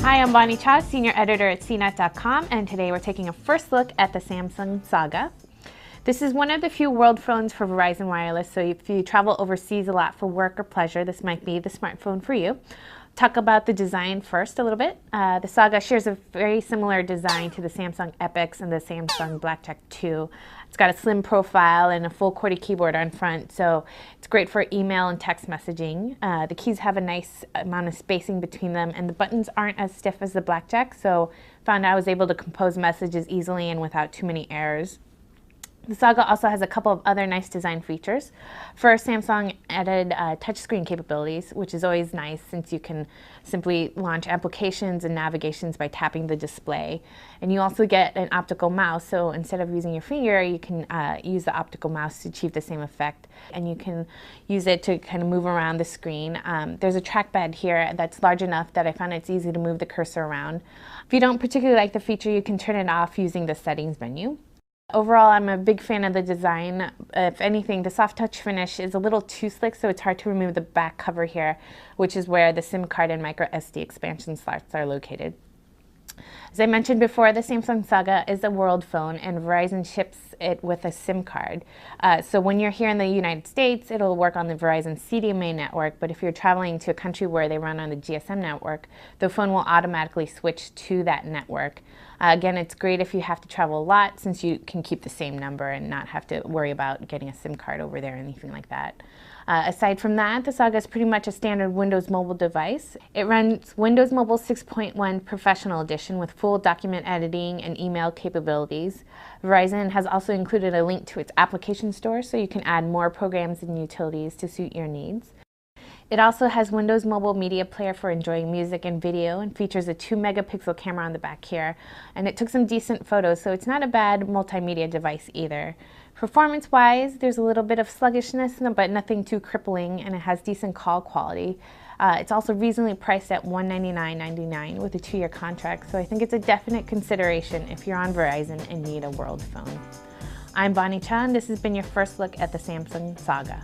Hi, I'm Bonnie Cha, Senior Editor at CNET.com, and today we're taking a first look at the Samsung Saga. This is one of the few world phones for Verizon Wireless, so if you travel overseas a lot for work or pleasure, this might be the smartphone for you. Talk about the design first a little bit. The Saga shares a very similar design to the Samsung Epix and the Samsung Blackjack 2. It's got a slim profile and a full QWERTY keyboard on front, so it's great for email and text messaging. The keys have a nice amount of spacing between them, and the buttons aren't as stiff as the Blackjack, so found I was able to compose messages easily and without too many errors. The Saga also has a couple of other nice design features. First, Samsung added touchscreen capabilities, which is always nice since you can simply launch applications and navigations by tapping the display. And you also get an optical mouse, so instead of using your finger, you can use the optical mouse to achieve the same effect. And you can use it to kind of move around the screen. There's a trackpad here that's large enough that I found it's easy to move the cursor around. If you don't particularly like the feature, you can turn it off using the settings menu. Overall, I'm a big fan of the design. If anything, the soft touch finish is a little too slick, so it's hard to remove the back cover here, which is where the SIM card and micro SD expansion slots are located. As I mentioned before, the Samsung Saga is a world phone, and Verizon ships it with a SIM card. So when you're here in the United States, it'll work on the Verizon CDMA network, but if you're traveling to a country where they run on the GSM network, the phone will automatically switch to that network. Again, it's great if you have to travel a lot, since you can keep the same number and not have to worry about getting a SIM card over there or anything like that. Aside from that, the Saga is pretty much a standard Windows Mobile device. It runs Windows Mobile 6.1 Professional Edition with full document editing and email capabilities. Verizon has also included a link to its application store, so you can add more programs and utilities to suit your needs. It also has Windows Mobile Media Player for enjoying music and video, and features a 2-megapixel camera on the back here. And it took some decent photos, so it's not a bad multimedia device either. Performance-wise, there's a little bit of sluggishness, but nothing too crippling, and it has decent call quality. It's also reasonably priced at $199.99 with a 2-year contract, so I think it's a definite consideration if you're on Verizon and need a world phone. I'm Bonnie Cha, and this has been your first look at the Samsung Saga.